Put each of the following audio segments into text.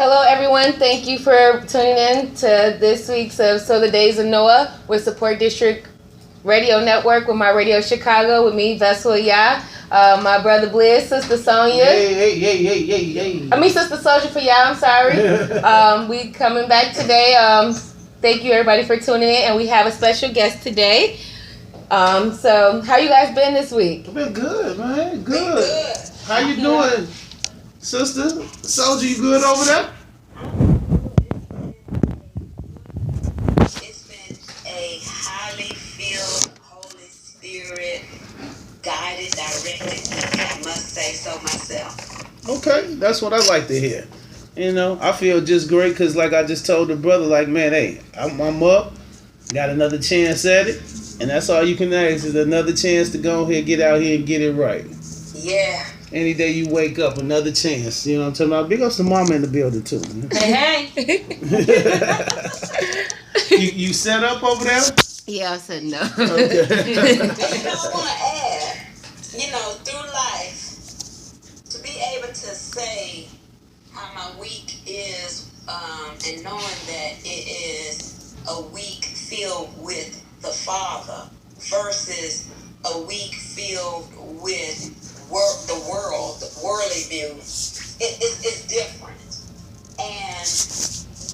Hello, everyone. Thank you for tuning in to this week's of So the Days of Noah with Support District Radio Network with my Radio Chicago with me, Vessel Yah, my brother Bliss, Sister Sonia. Hey. I mean, Sister Soldier for Yah, I'm sorry. We coming back today. Thank you, everybody, for tuning in. And we have a special guest today. So, how you guys been this week? Been good, man. Good. How you doing, Sister Soldier? You good over there? It's been a highly filled, Holy Spirit guided, directed week. I must say so myself. Okay, that's what I like to hear. You know, I feel just great because, like I just told the brother, like, man, hey, I'm up, got another chance at it, and that's all you can ask is another chance to go ahead, get out here and get it right. Yeah. Any day you wake up, another chance. You know what I'm talking about? Big ups to Mama in the building, too. Hey. You set up over there? Yeah, I said no. Okay. And I want to add, through life, to be able to say how my week is, and knowing that it is a week filled with the Father versus a week filled with the world, the worldly view, it's different. And,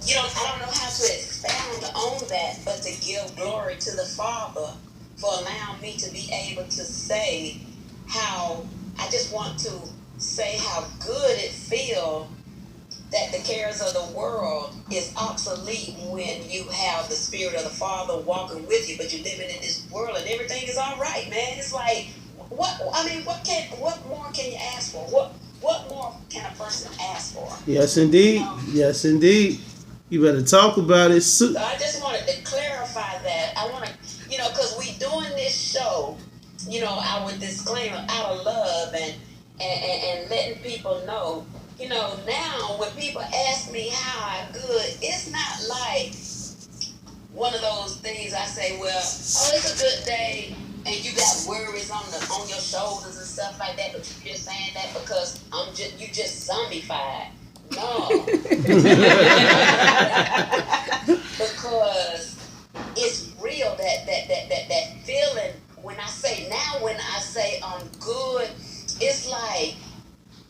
I don't know how to expound on that, but to give glory to the Father for allowing me to be able to say how, I just want to say how good it feels that the cares of the world is obsolete when you have the Spirit of the Father walking with you, but you're living in this world and everything is all right, man. It's like, what more can you ask for? What more can a person ask for? Yes, indeed. Yes, indeed. You better talk about it. So I just wanted to clarify that. I want to, because we doing this show, our disclaimer out of love and letting people know, now when people ask me how I'm good, it's not like one of those things I say, well, it's a good day, and you got worries on your shoulders and stuff like that, but you're just saying that because you just zombified. No. Because it's real that feeling when I say I'm good, it's like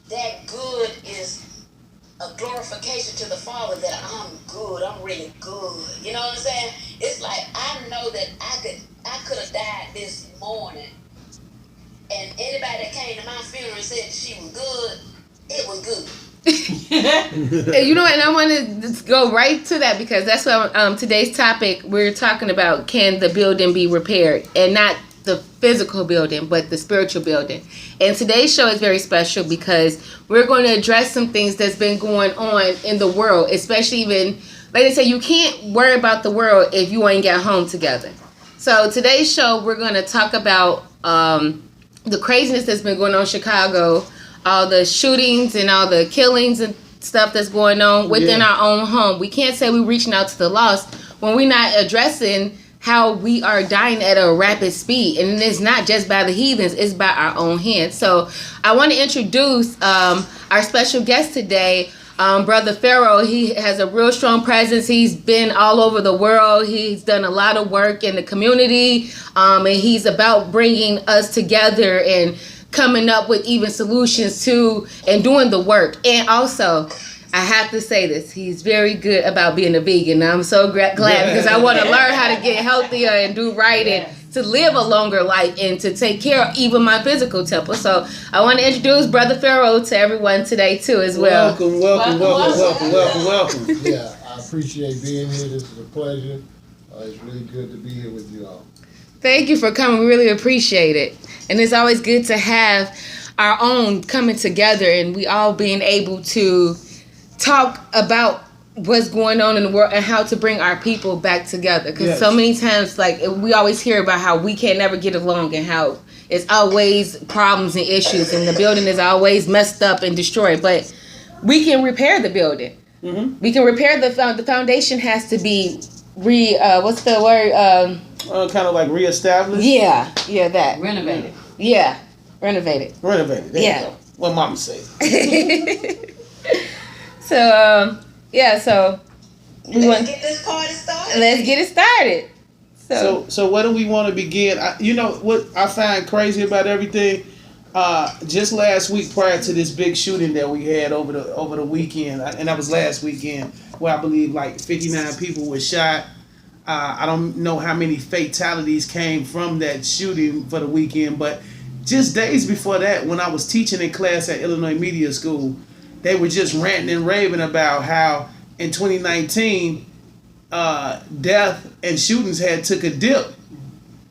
that good is a glorification to the Father that I'm good, I'm really good. You know what I'm saying? It's like I know that I could have died this morning, and anybody that came to my funeral and said she was good, it was good. And you know what? And I want to just go right to that because that's what today's topic we're talking about. Can the building be repaired? And not the physical building, but the spiritual building. And today's show is very special because we're going to address some things that's been going on in the world, especially even, like they say, you can't worry about the world if you ain't got home together. So today's show, we're going to talk about the craziness that's been going on in Chicago, all the shootings and all the killings and stuff that's going on within our own home. We can't say we're reaching out to the lost when we're not addressing how we are dying at a rapid speed. And it's not just by the heathens, it's by our own hands. So I want to introduce our special guest today, Brother Pharaoh. He has a real strong presence. He's been all over the world. He's done a lot of work in the community, and he's about bringing us together and coming up with even solutions to and doing the work. And also, I have to say this, he's very good about being a vegan. I'm so glad because I want to learn how to get healthier and do right and to live a longer life and to take care of even my physical temple. So I want to introduce Brother Pharaoh to everyone today too as well. Welcome. Yeah, I appreciate being here. This is a pleasure. It's really good to be here with you all. Thank you for coming. We really appreciate it. And it's always good to have our own coming together and we all being able to talk about what's going on in the world and how to bring our people back together. Because so many times, like, we always hear about how we can't never get along and how it's always problems and issues and the building is always messed up and destroyed. But we can repair the building. Mm-hmm. We can repair the foundation has to be what's the word? Kind of like reestablished? Yeah, that. Renovated. Yeah, renovated. There you go. What Mama say. So, Yeah, so Let's get this party started. let's get it started. So where do we want to begin? You know what I find crazy about everything? Just last week, prior to this big shooting that we had over the weekend, and that was last weekend, where I believe like 59 people were shot. I don't know how many fatalities came from that shooting for the weekend, but just days before that, when I was teaching in class at Illinois Media School, they were just ranting and raving about how in 2019, death and shootings had took a dip,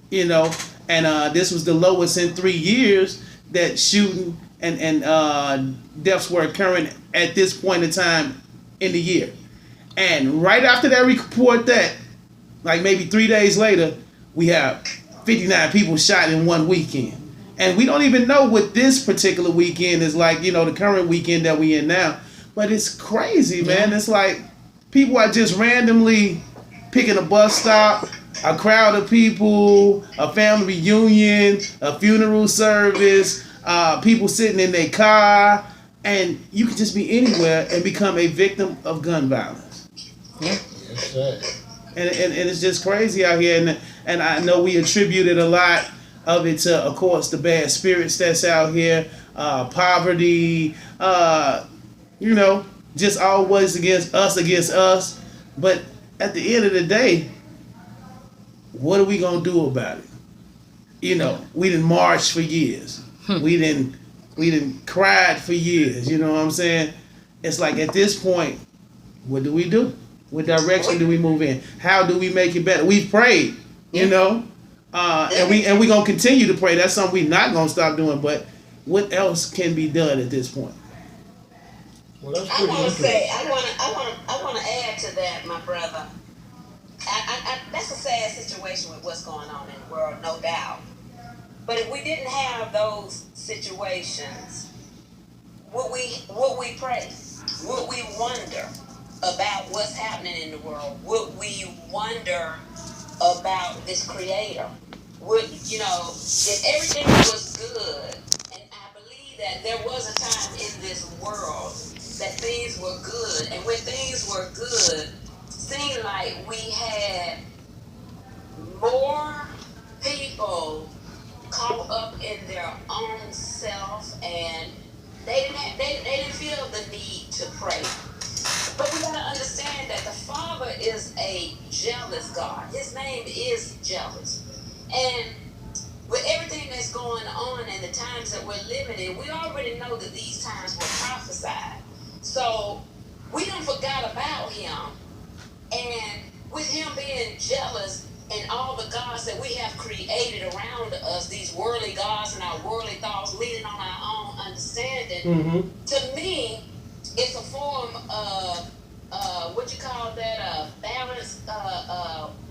you know, and this was the lowest in 3 years that shooting and deaths were occurring at this point in time in the year. And right after that report, that like maybe 3 days later, we have 59 people shot in one weekend. And we don't even know what this particular weekend is like, you know, the current weekend that we in now. But it's crazy, man. It's like people are just randomly picking a bus stop, a crowd of people, a family reunion, a funeral service, people sitting in their car, and you can just be anywhere and become a victim of gun violence. Yes, sir. And it's just crazy out here, and I know we attributed a lot of it to, of course, the bad spirits that's out here, poverty, you know, just always against us. But at the end of the day, what are we gonna do about it? You know, we didn't march for years. We didn't cried for years. You know what I'm saying? It's like at this point, what do we do? What direction do we move in? How do we make it better? We've prayed, you know, and we gonna continue to pray. That's something we're not gonna stop doing. But what else can be done at this point? Well, that's I pretty want to interesting. say, I want to add to that, my brother. That's a sad situation with what's going on in the world, no doubt. But if we didn't have those situations, would we pray? Would we wonder about what's happening in the world? Would we wonder about this creator? Would, you know, if everything was good, and I believe that there was a time in this world that things were good, and when things were good, seemed like we had more people caught up in their own self, and they didn't feel the need to pray. But we gotta understand that the Father is a jealous God. His name is jealous. And with everything that's going on and the times that we're living in, we already know that these times were prophesied. So we done forgot about him. And with him being jealous and all the gods that we have created around us, these worldly gods and our worldly thoughts leaning on our own understanding, to me, it's a form of what you call that, balance.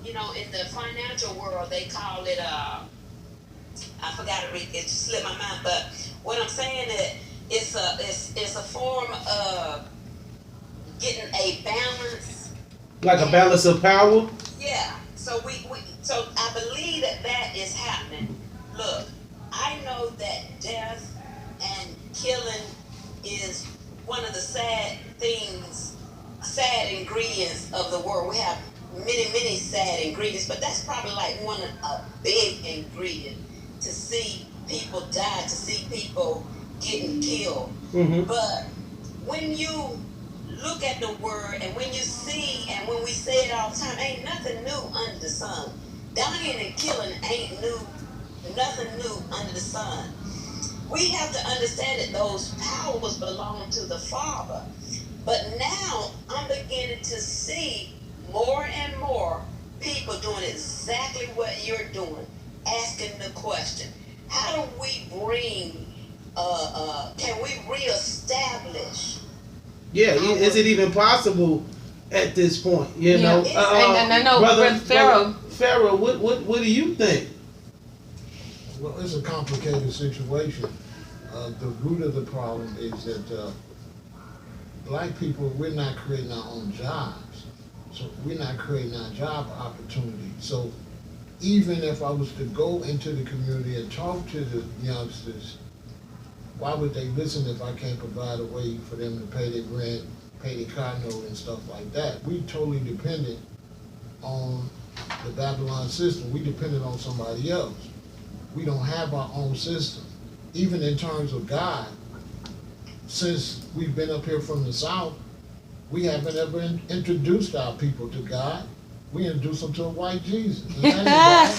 You know, in the financial world, they call it I forgot it slipped my mind. But what I'm saying is, it's a form of getting a balance, like a balance of power. Yeah. So so I believe that is happening. Look, I know that death and killing is one of the sad ingredients of the world. We have many sad ingredients, but that's probably like a big ingredient, to see people die, to see people getting killed. But when you look at the word, and when you see, and when we say it all the time, ain't nothing new under the sun. Dying and killing ain't nothing new under the sun. We have to understand that those powers belong to the Father. But now I'm beginning to see more and more people doing exactly what you're doing, asking the question, how do we bring, can we reestablish? Yeah, is it even possible at this point? You know, and I know Brother Pharaoh, what do you think? Well, it's a complicated situation. The root of the problem is that black people, we're not creating our own jobs. So we're not creating our job opportunities. So even if I was to go into the community and talk to the youngsters, why would they listen if I can't provide a way for them to pay their rent, pay their car note and stuff like that. We totally dependent on the Babylon system. We dependent on somebody else. We don't have our own system. Even in terms of God, since we've been up here from the South, we haven't ever introduced our people to God. We introduced them to a white Jesus. And that ain't God.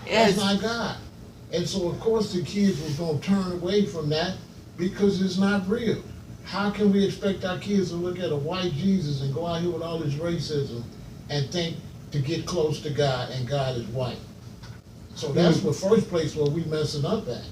That's not God. And so, of course, the kids was going to turn away from that because it's not real. How can we expect our kids to look at a white Jesus and go out here with all this racism and think to get close to God and God is white? So that's the first place where we messing up at,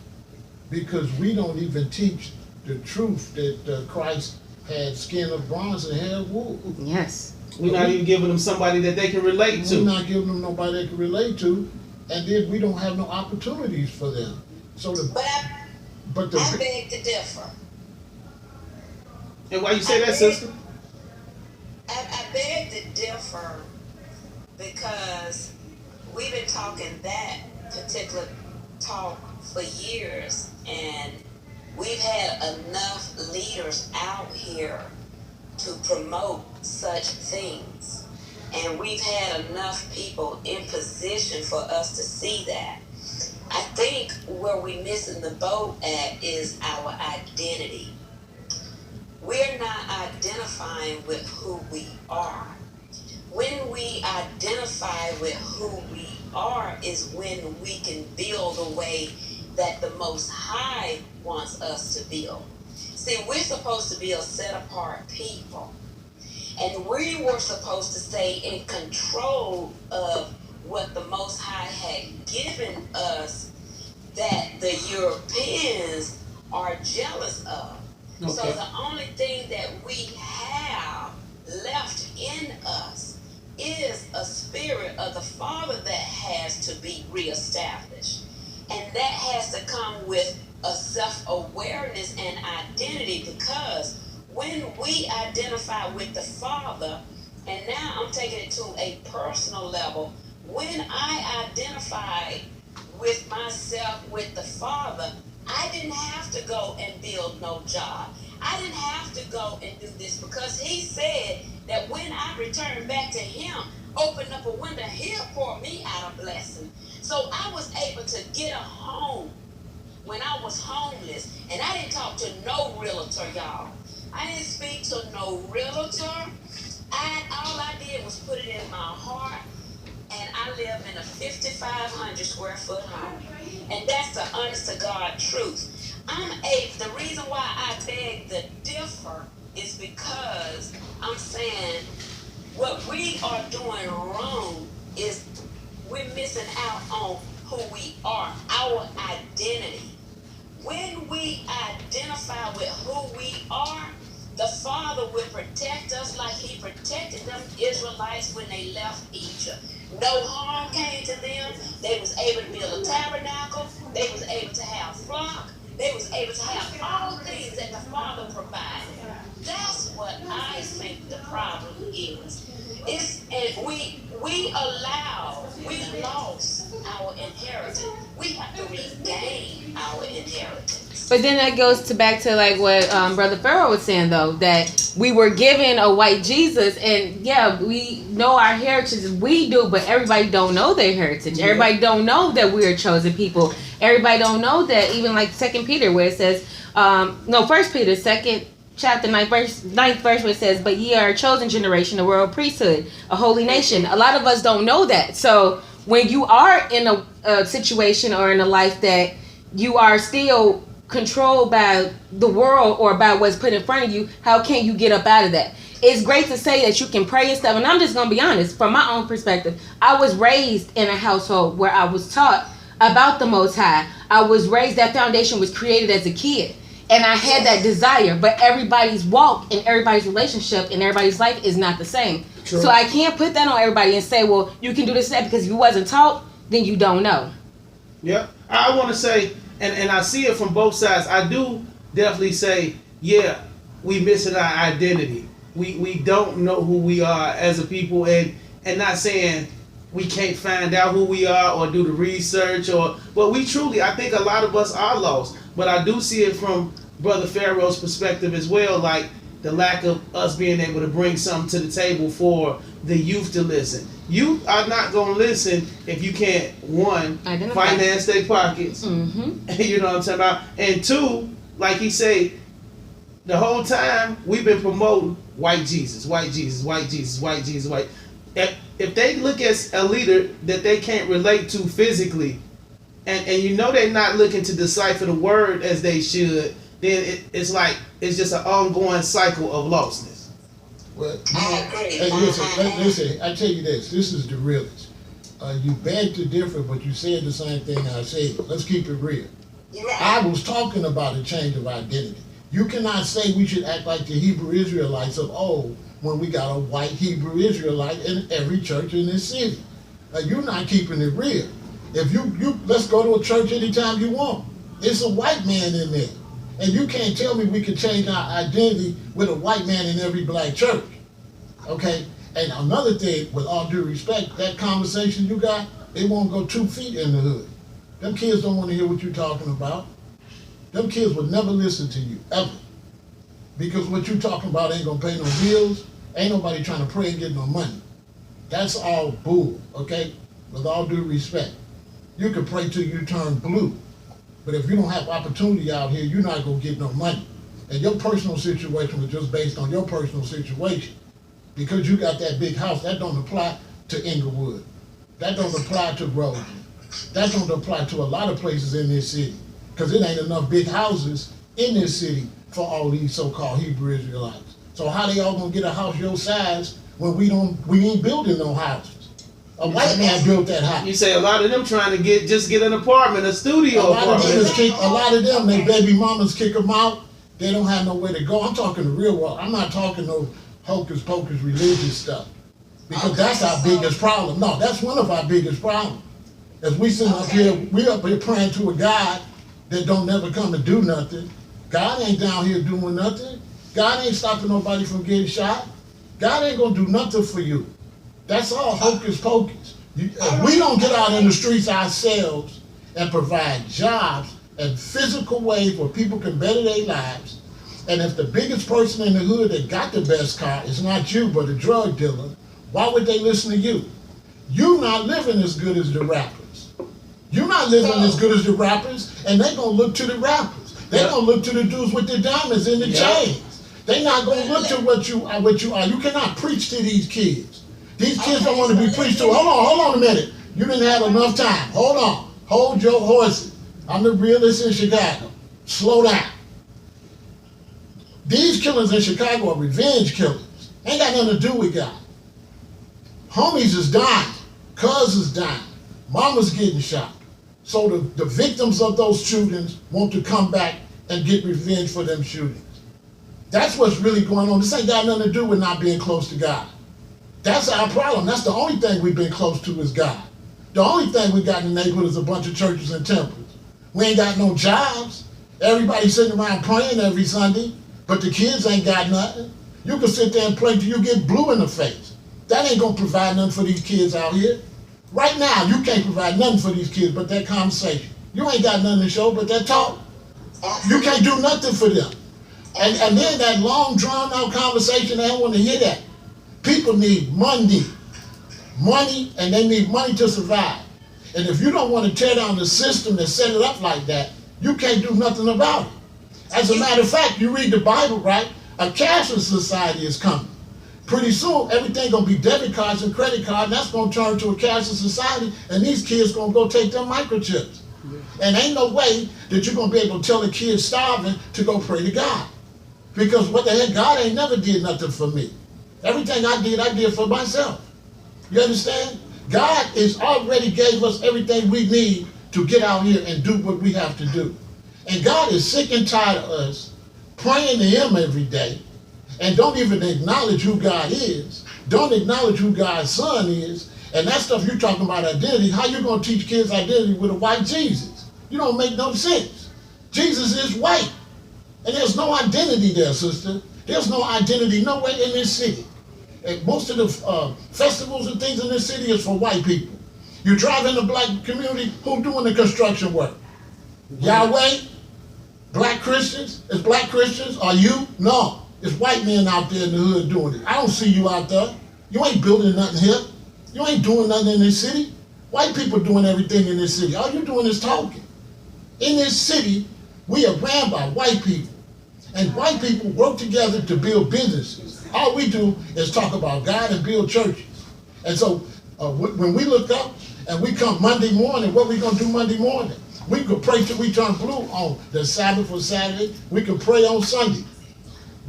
because we don't even teach the truth that Christ had skin of bronze and hair of wool. Yes. We're not even giving them somebody that they can relate to. We're not giving them nobody they can relate to, and then we don't have no opportunities for them. So I beg to differ. And why you say that, sister? I beg to differ because we've been talking that particular talk for years, and we've had enough leaders out here to promote such things, and we've had enough people in position for us to see that. I think where we're missing the boat at is our identity. We're not identifying with who we are. When we identify with who we are is when we can build the way that the Most High wants us to build. See, we're supposed to be a set-apart people. And we were supposed to stay in control of what the Most High had given us that the Europeans are jealous of. Okay. So the only thing that we have left in us is a spirit of the Father that has to be reestablished. And that has to come with a self-awareness and identity, because when we identify with the Father, and now I'm taking it to a personal level, when I identify with myself with the Father, I didn't have to go and build no job. I didn't have to go and do this, because he said that when I return back to him, open up a window, he'll pour me out a blessing. So I was able to get a home when I was homeless, and I didn't talk to no realtor, y'all. I didn't speak to no realtor. All I did was put it in my heart, and I live in a 5,500 square foot home. And that's the honest to God truth. The reason why I beg to differ is because I'm saying what we are doing wrong is we're missing out on who we are, our identity. When we identify with who we are, the Father will protect us like he protected them Israelites when they left Egypt. No harm came to them. They was able to build a tabernacle. They was able to have flock. They was able to have all things that the Father provided. That's what I think the problem is. And we lost our inheritance. We have to regain our inheritance. But then that goes back to like what Brother Pharaoh was saying, though, that we were given a white Jesus, and yeah, we know our heritage. We do, but everybody don't know their heritage. Yeah. Everybody don't know that we are chosen people. Everybody don't know that. Even like 2 Peter, where it says, 1 Peter, 2nd chapter, 9th verse, where it says, "But ye are a chosen generation, a royal priesthood, a holy nation." A lot of us don't know that. So when you are in a situation or in a life that you are still controlled by the world or by what's put in front of you, how can you get up out of that? It's great to say that you can pray and stuff, and I'm just gonna be honest, from my own perspective, I was raised in a household where I was taught about the Most High. I was raised, that foundation was created as a kid, and I had that desire, but everybody's walk and everybody's relationship and everybody's life is not the same. True. So I can't put that on everybody and say, well, you can do this and that, because if you wasn't taught, then you don't know. Yeah, I want to say, and I see it from both sides. I do definitely say, yeah, we missing our identity. We don't know who we are as a people, and not saying we can't find out who we are or do the research, but we truly, I think a lot of us are lost. But I do see it from Brother Pharaoh's perspective as well. Like, the lack of us being able to bring something to the table for the youth to listen. You are not going to listen if you can't, one, finance their pockets. Mm-hmm. You know what I'm talking about? And two, like he say, the whole time we've been promoting white Jesus, white Jesus, white Jesus, white Jesus, white. If they look at a leader that they can't relate to physically, and you know they're not looking to decipher the word as they should, then it's like it's just an ongoing cycle of lostness. Well, I agree. hey, listen, I tell you this is the realest. You beg to differ, but you said the same thing I said. Let's keep it real. Right. I was talking about a change of identity. You cannot say we should act like the Hebrew Israelites of old when we got a white Hebrew Israelite in every church in this city. You're not keeping it real. If you let's go to a church anytime you want. It's a white man in there. And you can't tell me we can change our identity with a white man in every black church. Okay? And another thing, with all due respect, that conversation you got, it won't go 2 feet in the hood. Them kids don't want to hear what you're talking about. Them kids would never listen to you, ever. Because what you're talking about ain't gonna pay no bills. Ain't nobody trying to pray and get no money. That's all bull, okay? With all due respect. You can pray till you turn blue. But if you don't have opportunity out here, you're not gonna get no money. And your personal situation was just based on your personal situation. Because you got that big house, that don't apply to Inglewood. That don't apply to Groveland. That don't apply to a lot of places in this city. Because it ain't enough big houses in this city for all these so-called Hebrew Israelites. So how they all gonna get a house your size when we ain't building no houses? A white man built that house. You say a lot of them trying to get an apartment, a studio apartment. A lot of them, their baby mamas kick them out. They don't have nowhere to go. I'm talking the real world. I'm not talking no hocus pocus religious stuff. Because that's our biggest problem. No, that's one of our biggest problems. As we sit up here, we up here praying to a God that don't never come and do nothing. God ain't down here doing nothing. God ain't stopping nobody from getting shot. God ain't gonna do nothing for you. That's all hocus pocus. If we don't get out in the streets ourselves and provide jobs and physical ways where people can better their lives, and if the biggest person in the hood that got the best car is not you but a drug dealer, why would they listen to you? You're not living as good as the rappers. You're not living as good as the rappers, and they're gonna look to the rappers. They're gonna look to the dudes with the diamonds and the chains. They're not gonna look to what you are. You cannot preach to these kids. These kids don't want to be preached to. Hold on a minute. You didn't have enough time. Hold on. Hold your horses. I'm the realist in Chicago. Slow down. These killings in Chicago are revenge killings. Ain't got nothing to do with God. Homies is dying. Cuz is dying. Mama's getting shot. So the victims of those shootings want to come back and get revenge for them shootings. That's what's really going on. This ain't got nothing to do with not being close to God. That's our problem. That's the only thing we've been close to is God. The only thing we got in the neighborhood is a bunch of churches and temples. We ain't got no jobs. Everybody sitting around praying every Sunday, but the kids ain't got nothing. You can sit there and pray till you get blue in the face. That ain't gonna provide nothing for these kids out here. Right now, you can't provide nothing for these kids but that conversation. You ain't got nothing to show but that talk. You can't do nothing for them. And then that long drawn out conversation, they don't want to hear that. People need money, and they need money to survive. And if you don't want to tear down the system that set it up like that, you can't do nothing about it. As a matter of fact, you read the Bible, right? A cashless society is coming. Pretty soon, everything gonna be debit cards and credit cards, and that's gonna turn to a cashless society, and these kids gonna go take them microchips. And ain't no way that you're gonna be able to tell a kid starving to go pray to God. Because what the heck, God ain't never did nothing for me. Everything I did for myself. You understand? God is already gave us everything we need to get out here and do what we have to do. And God is sick and tired of us praying to Him every day and don't even acknowledge who God is, don't acknowledge who God's Son is, and that stuff you're talking about identity. How you going to teach kids identity with a white Jesus? You don't make no sense. Jesus is white, and there's no identity there, sister. There's no identity nowhere in this city. And most of the festivals and things in this city is for white people. You drive in the black community, who doing the construction work? Yahweh? Black Christians? Is black Christians? Are you? No. It's white men out there in the hood doing it. I don't see you out there. You ain't building nothing here. You ain't doing nothing in this city. White people doing everything in this city. All you doing is talking. In this city, we are ran by white people. And white people work together to build businesses. All we do is talk about God and build churches. And so when we look up and we come Monday morning, what we going to do Monday morning? We could pray till we turn blue on the Sabbath or Saturday. We can pray on Sunday.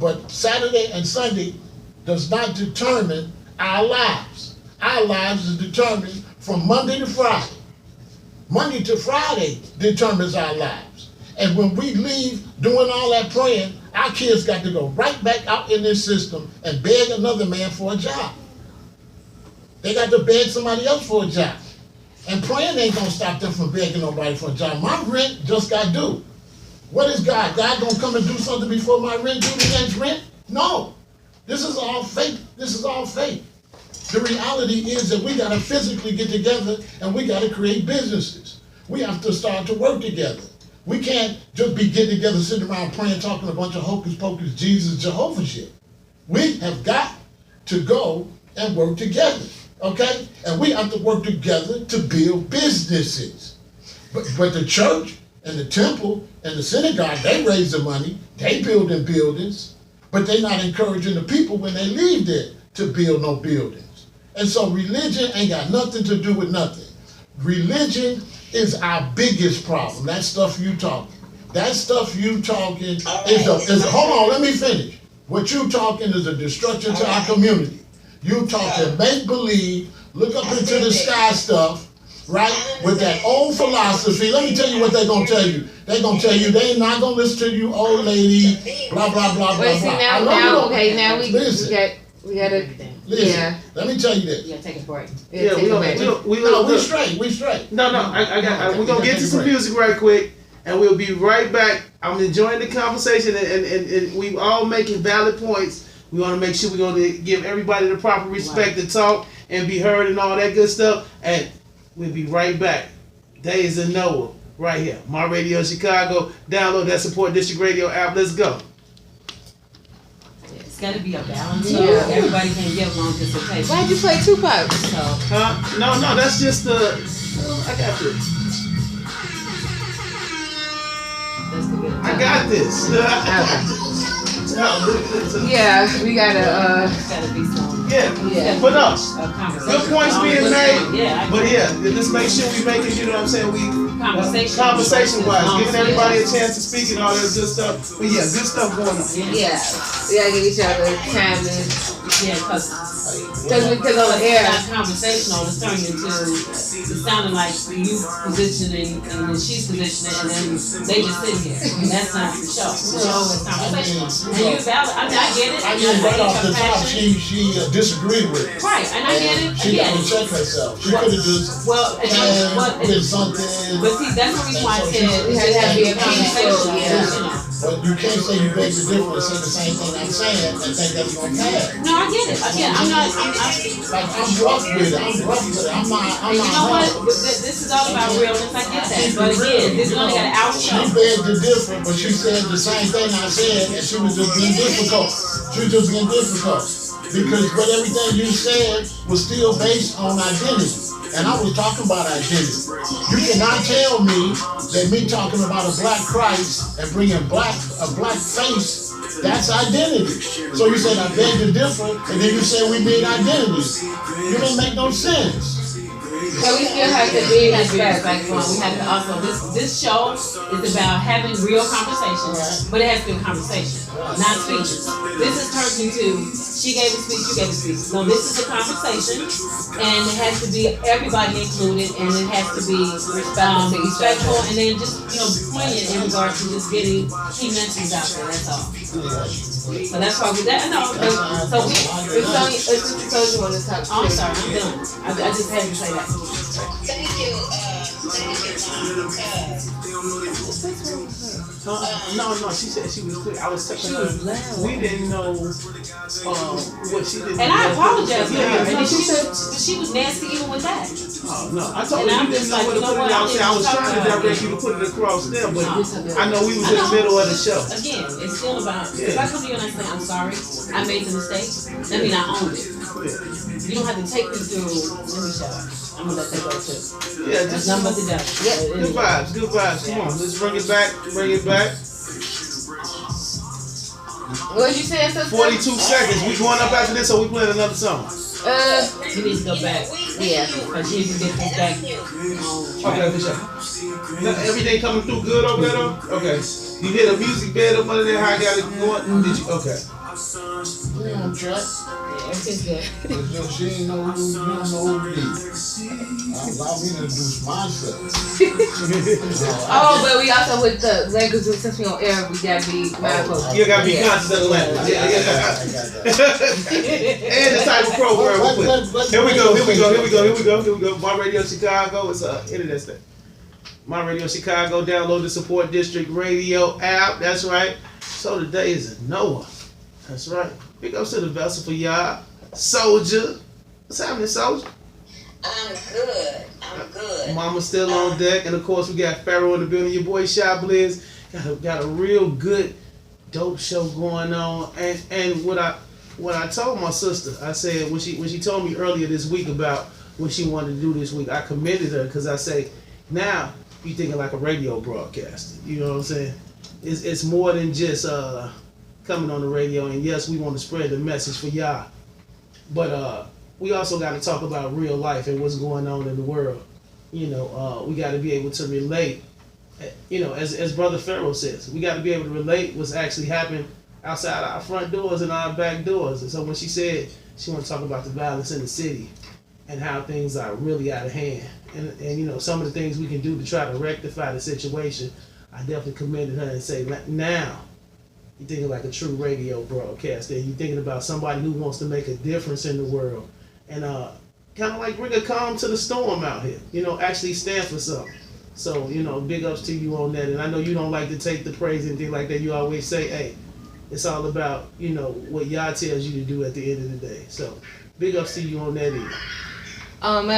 But Saturday and Sunday does not determine our lives. Our lives is determined from Monday to Friday. Monday to Friday determines our lives. And when we leave doing all that praying, our kids got to go right back out in this system and beg another man for a job. They got to beg somebody else for a job. And praying ain't gonna stop them from begging nobody for a job. My rent just got due. What is God? God gonna come and do something before my rent due the next rent? No. This is all fake. This is all fake. The reality is that we gotta physically get together and we gotta create businesses. We have to start to work together. We can't just be getting together, sitting around praying, talking a bunch of hocus pocus, Jesus, Jehovah shit. We have got to go and work together. Okay? And we have to work together to build businesses. But the church and the temple and the synagogue, they raise the money, they building buildings, but they're not encouraging the people when they leave there to build no buildings. And so religion ain't got nothing to do with nothing. Religion is our biggest problem. That stuff you talking. That stuff you talking is hold on, let me finish. What you talking is a destruction to our community. You talking make-believe, look up into the sky stuff, right? With that old philosophy. Let me tell you what they're going to tell you. They're going to tell you they ain't not going to listen to you, old lady, blah, blah, blah, blah, Wait, see, blah. now, we gotta, Listen, yeah. let me tell you this. Yeah, take a break. Yeah, We straight. No, we're going to get to some music right quick, and we'll be right back. I'm enjoying the conversation, and we all making valid points. We want to make sure we're going to give everybody the proper respect to talk and be heard and all that good stuff. And we'll be right back. Days of Noah, right here. My Radio Chicago. Download that Support District Radio app. Let's go. It's got to be a balance. Yeah. So everybody can give long dissertation. Why'd you play Tupac? So, No, that's just the. I got this. that's the good. I got this. Yeah, we gotta, It's got to be some. Yeah, but no. Conversation. Good points being made. Yeah, But yeah, just make sure we make it, you know what I'm saying? We conversation wise, giving everybody a chance to speak and all that good stuff. But yeah, good stuff going on. yeah, we gotta give each other time to, Yeah, because because on the air. that conversational is turning into, it sounded like you positioning and then she's positioning and then they just sit here. And that's not the show. The show is conversational. And you're valid. I mean, I get it. I mean, right off the top, she disagreed with it. Right, and I get it. She got to check herself. She could have just Well, with something. but see, that's the reason why I said it has to be a conversation. Yeah. But you can't say you beg the difference, say the same thing I'm saying, and think that's gonna pass. No, I get it. I'm not. Like I'm rough with it. I'm not. You know what? This is all about realness. I get that. But again, this is only got an hour She show. begged the different, but she said the same thing I said, and she was just being difficult. She was just being difficult. Because what everything you said was still based on identity. And I was talking about identity. You cannot tell me that me talking about a black Christ and bringing a black face, that's identity. So you said I beg to differ, and then you said we need identities. You didn't make no sense. So we still have to be respect. We have to also, this show is about having real conversations, but it has to be a conversation, not speeches. This is turned into, she gave a speech, you gave a speech. No, this is a conversation, and it has to be everybody included, and it has to be respectful, and then just, poignant in regards to just getting key mentions out there, that's all. So that's why we, so It's so you want to talk. I'm sorry, I'm done. I just had to say that. Thank you, No, she said she was clear. I was telling her we didn't know what she didn't. And I apologize to her. Yeah, And no, she was nasty even with that. Oh no, I told And her I'm you didn't just know like, where to you know put it what, out there. I was I'm trying to talking direct you to put it across there, but I know we was in the middle of the show. Again, it's still about, if I come to you and I say, I'm sorry, I made the mistake, that means I owned it. You don't have to take me through, let me shut up. I'm gonna let that go too. Yeah, There's just nothing but the devil. good vibes, good vibes. Come on, let's bring it back, What did you say, sister? 42 seconds. We going up after this, or we playing another song? You need to go back. Yeah. Because you need to get this back. Okay, for sure. Now, everything coming through good over there, though? Okay. You hear the music bed up under there? How I got it going? Did you? Okay. Everything's good. It's just she ain't know who, you don't know who it is. Allow me to introduce myself. Oh, but we also with the language, since we on air, we gotta be mindful. You gotta be conscious of the language. Yeah. And the type of program we put. Here we go. My Radio Chicago, it's an internet station. My Radio Chicago, download the Support District Radio app. That's right. So today is a Noah. That's right. Big ups to the vessel for y'all. Soldier. What's happening, Soldier? I'm good. Mama's still on deck. And of course, we got Pharaoh in the building. Your boy, Shy Blizz. Got a real good, dope show going on. And what I told my sister, I said, when she told me earlier this week about what she wanted to do this week, I commended her because I say, now you thinking like a radio broadcaster. You know what I'm saying? It's more than just coming on the radio, and yes, we want to spread the message for y'all, but we also got to talk about real life and what's going on in the world. You know, we got to be able to relate. You know, as Brother Pharaoh says, we got to be able to relate what's actually happening outside our front doors and our back doors. And so when she said she want to talk about the violence in the city and how things are really out of hand, and you know, some of the things we can do to try to rectify the situation, I definitely commended her and say, now you're thinking like a true radio broadcaster. You're thinking about somebody who wants to make a difference in the world and kind of like bring a calm to the storm out here. You know, actually stand for something. So, you know, big ups to you on that. And I know you don't like to take the praise and things like that. You always say, hey, it's all about, you know, what Yah tells you to do at the end of the day. So, big ups to you on that end. And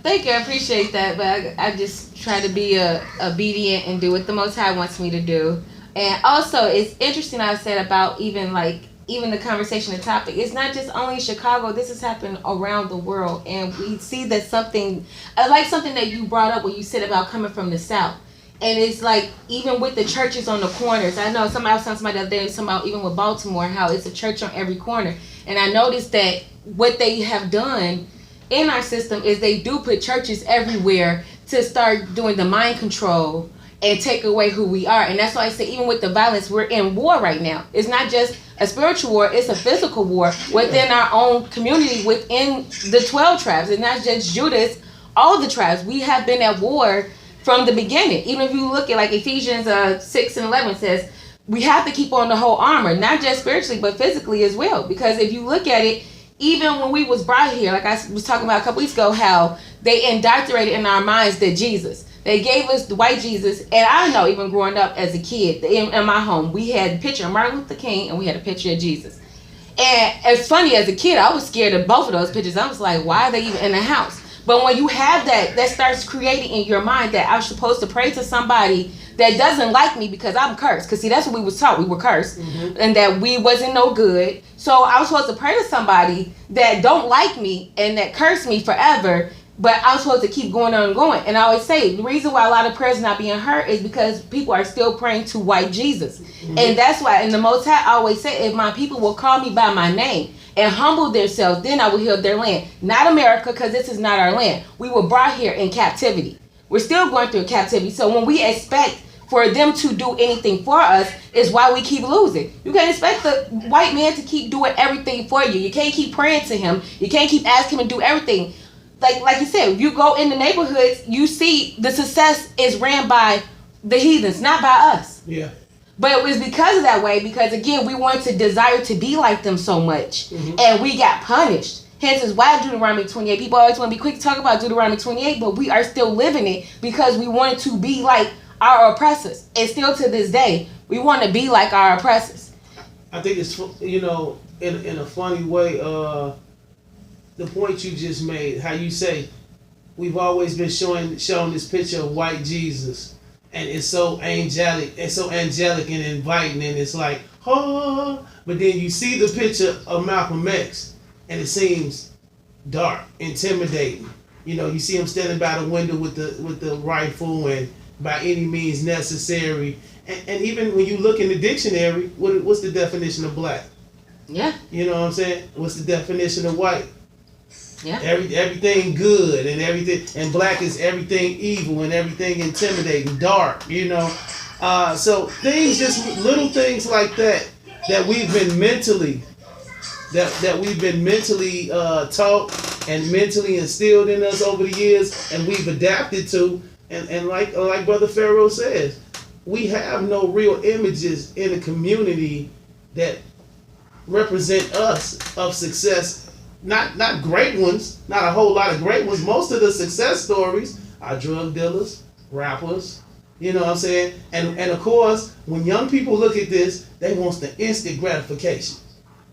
thank you, I appreciate that, but I just try to be obedient and do what the Most High wants me to do. And also, it's interesting I said about even the conversation, the topic. It's not just only in Chicago. This has happened around the world, and we see that something. I like something that you brought up when you said about coming from the South, and it's like even with the churches on the corners. I know I was telling somebody the other day, about even with Baltimore, how it's a church on every corner, and I noticed that what they have done in our system is they do put churches everywhere to start doing the mind control and take away who we are. And that's why I say, even with the violence, we're in war right now. It's not just a spiritual war, it's a physical war within our own community, within the 12 tribes. It's not just Judas, all the tribes. We have been at war from the beginning. Even if you look at like Ephesians 6 and 11 says, we have to keep on the whole armor, not just spiritually, but physically as well. Because if you look at it, even when we was brought here, like I was talking about a couple weeks ago, how they indoctrinated in our minds that Jesus, they gave us the white Jesus. And I know, even growing up as a kid, in my home, we had a picture of Martin Luther King and we had a picture of Jesus. And it's funny, as a kid, I was scared of both of those pictures. I was like, why are they even in the house? But when you have that starts creating in your mind that I'm supposed to pray to somebody that doesn't like me because I'm cursed. Because see, that's what we was taught. We were cursed. Mm-hmm. And that we wasn't no good. So I was supposed to pray to somebody that don't like me and that curse me forever. But I'm supposed to keep going on and going. And I always say, the reason why a lot of prayers not being heard is because people are still praying to white Jesus. Mm-hmm. And that's why, in the Most High, I always say, if my people will call me by my name and humble themselves, then I will heal their land. Not America, because this is not our land. We were brought here in captivity. We're still going through captivity. So when we expect for them to do anything for us is why we keep losing. You can't expect the white man to keep doing everything for you. You can't keep praying to him. You can't keep asking him to do everything. Like you said, if you go in the neighborhoods, you see the success is ran by the heathens, not by us. Yeah. But it was because of that way, because again, we wanted to desire to be like them so much, mm-hmm. and we got punished. Hence is why Deuteronomy 28. People always want to be quick to talk about Deuteronomy 28, but we are still living it because we wanted to be like our oppressors. And still to this day, we want to be like our oppressors. I think it's, you know, in a funny way, the point you just made, how you say, we've always been shown this picture of white Jesus, and it's so angelic and inviting, and it's like, oh, but then you see the picture of Malcolm X, and it seems dark, intimidating. You know, you see him standing by the window with the rifle and by any means necessary. And even when you look in the dictionary, what's the definition of black? Yeah. You know what I'm saying? What's the definition of white? Yeah. Everything good and everything, and black is everything evil and everything intimidating, dark. You know, so things, just little things like that we've been mentally taught and mentally instilled in us over the years, and we've adapted to. And like Brother Pharaoh says, we have no real images in the community that represent us of success. Not great ones, not a whole lot of great ones. Most of the success stories are drug dealers, rappers, you know what I'm saying? And of course, when young people look at this, they want the instant gratification.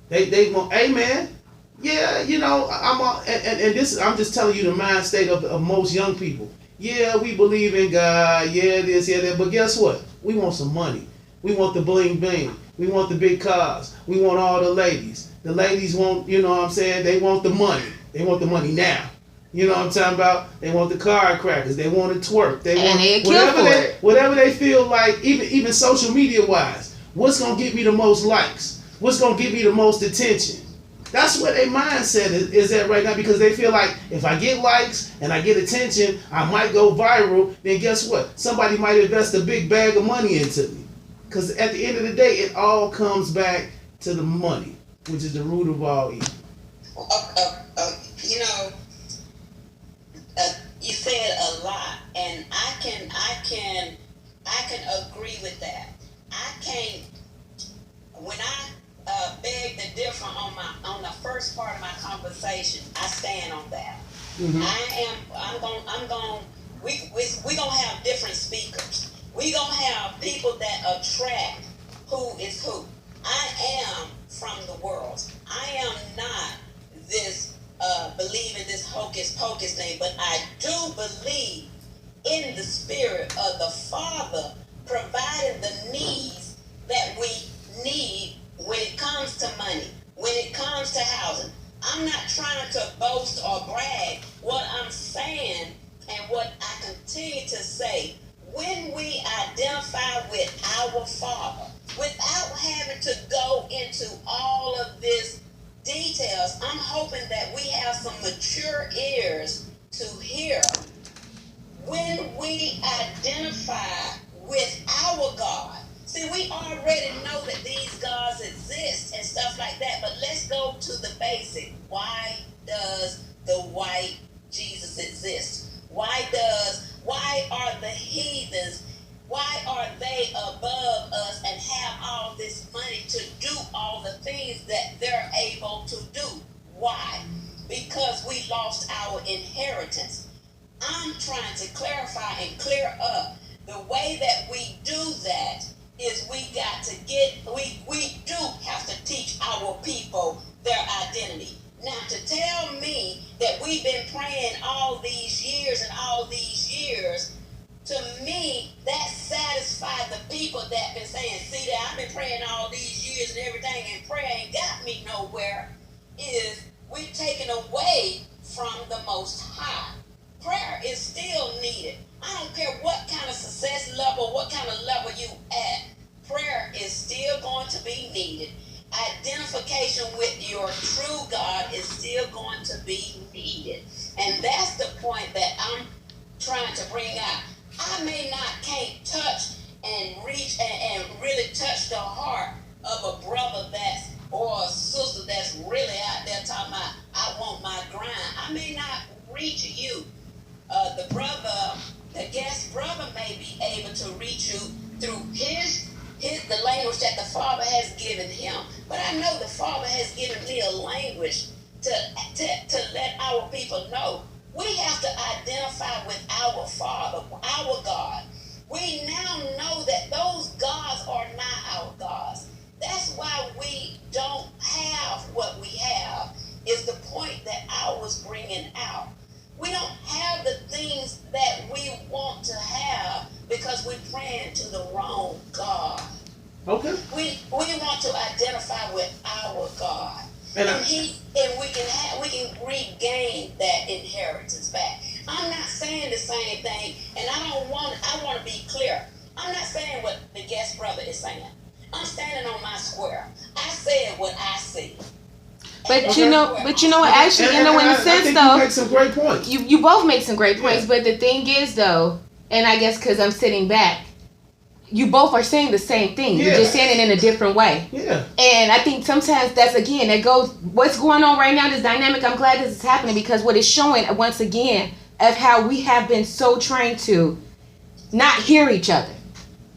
They want, hey man, yeah, you know, and this, I'm just telling you the mind state of most young people. Yeah, we believe in God, yeah, this, yeah, that, but guess what? We want some money. We want the bling bling. We want the big cars. We want all the ladies. The ladies want, you know what I'm saying, they want the money. They want the money now. You know what I'm talking about? They want the car crackers. They want to twerk. They want whatever they feel like, even social media wise. What's gonna get me the most likes? What's gonna get me the most attention? That's what their mindset is at right now, because they feel like if I get likes and I get attention, I might go viral. Then guess what? Somebody might invest a big bag of money into me. Because at the end of the day, it all comes back to the money, which is the root of all evil. You know, you said a lot, and I can agree with that. I can't. When I beg to differ on the first part of my conversation, I stand on that. Mm-hmm. We gonna have different speakers. We gonna have people that attract who is who. I am from the world. I am not this believe in this hocus pocus thing, but I do believe in the spirit of the Father providing the needs that we need when it comes to money, when it comes to housing. I'm not trying to boast or brag. What I'm saying and what I continue to say, when we identify with our Father, without having to go into all of this details, I'm hoping that we have some mature ears to hear. When we identify with our God, see, we already know that these gods exist and stuff like that, but let's go to the basic. Why does the white Jesus exist? Why are the heathens, why are they above us and have all this money to do all the things that they're able to do? Why? Because we lost our inheritance. I'm trying to clarify and clear up. The way that we do that is we do have to teach our people their identity. Now, to tell me that we've been praying all these years, to me, that satisfied the people that been saying, see that I've been praying all these years and everything, and prayer ain't got me nowhere, is we've taken away from the Most High. Prayer is still needed. I don't care what kind of success level, what kind of level you at, prayer is still going to be needed. Identification with your true God is still going to be needed. And that's the point that I'm trying to bring out. I can't touch and reach and really touch the heart of a brother or a sister that's really out there talking about, I want my grind. I may not reach you. The guest brother may be able to reach you through the language that the Father has given him. But I know the Father has given me a language to our people know. We have to identify with our Father, our God. We now know that those gods are not our gods. That's why we don't have what we have, is the point that I was bringing out. We don't have the things that we want to have because we're praying to the wrong God. Okay. We want to identify with our God. And we can regain that inheritance back. I'm not saying the same thing, and I want to be clear. I'm not saying what the guest brother is saying. I'm standing on my square. I said what I see. But you know what? Actually, in a sense, though, you make some great points. You both make some great points. But the thing is, though, and I guess because I'm sitting back, you both are saying the same thing. You're just saying it in a different way. Yeah. And I think sometimes that goes, what's going on right now, this dynamic, I'm glad this is happening, because what it's showing, once again, of how we have been so trained to not hear each other,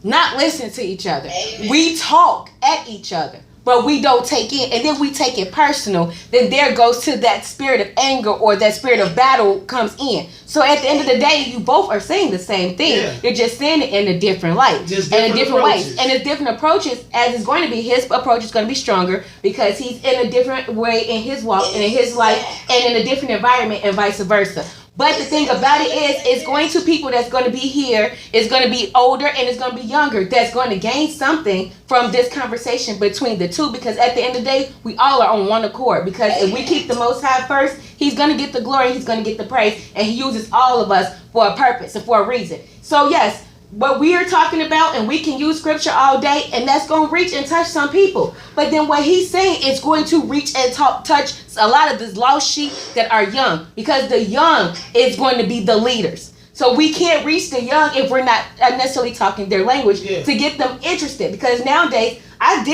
not listen to each other. Amen. We talk at each other, but we don't take it, and then we take it personal. Then there goes to that spirit of anger, or that spirit of battle comes in. So at the end of the day, you both are saying the same thing. Yeah. You're just saying it in a different light, Just and in different approaches. ways. And it's different approaches, as it's going to be. His approach is going to be stronger because he's in a different way in his walk and in his life, and in a different environment, and vice versa. But the thing about it is, it's going to people that's going to be here, it's going to be older, and it's going to be younger, that's going to gain something from this conversation between the two, because at the end of the day, we all are on one accord. Because if we keep the Most High first, he's going to get the glory, he's going to get the praise, and he uses all of us for a purpose and for a reason. So yes, what we are talking about, and we can use scripture all day, and that's going to reach and touch some people. But then what he's saying is going to reach and touch a lot of this lost sheep that are young, because the young is going to be the leaders. So we can't reach the young if we're not necessarily talking their language to get them interested. Because nowadays, I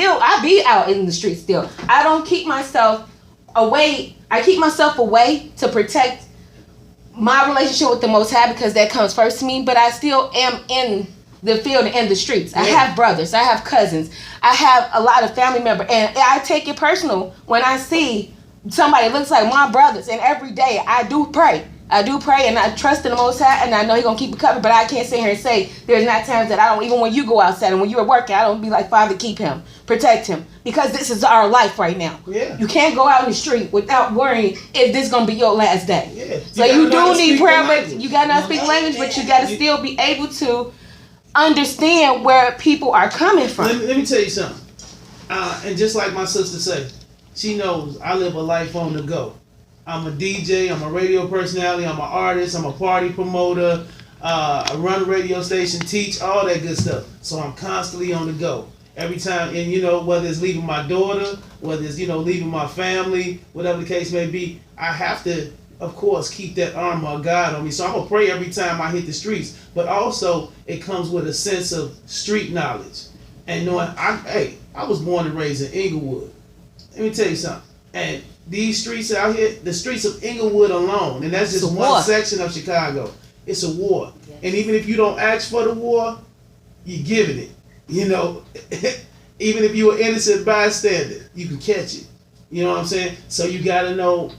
be out in the streets still. I don't keep myself away. I keep myself away to protect my relationship with the Most High, because that comes first to me. But I still am in the field and in the streets. I have brothers, I have cousins, I have a lot of family members, and I take it personal when I see somebody looks like my brothers. And every day I do pray, and I trust in the Most High, and I know He's gonna keep it covered. But I can't sit here and say there's not times that I don't. Even when you go outside and when you're working, I don't be like, Father, keep him, protect him, because this is our life right now. Yeah. You can't go out in the street without worrying if this is gonna be your last day. Yeah. So you do need prayer, but you gotta not speak language, but you gotta still be able to understand where people are coming from. Let me tell you something. And just like my sister said, she knows I live a life on the go. I'm a DJ, I'm a radio personality, I'm an artist, I'm a party promoter, I run a radio station, teach, all that good stuff. So I'm constantly on the go. Every time, and whether it's leaving my daughter, whether it's, leaving my family, whatever the case may be, I have to, of course, keep that armor of God on me. So I'm going to pray every time I hit the streets. But also, it comes with a sense of street knowledge. And knowing, I was born and raised in Inglewood. Let me tell you something. And these streets out here, the streets of Inglewood alone, and that's just one section of Chicago, it's a war. Yes. And even if you don't ask for the war, you're giving it. Even if you're an innocent bystander, you can catch it. You know what I'm saying? So you got to know,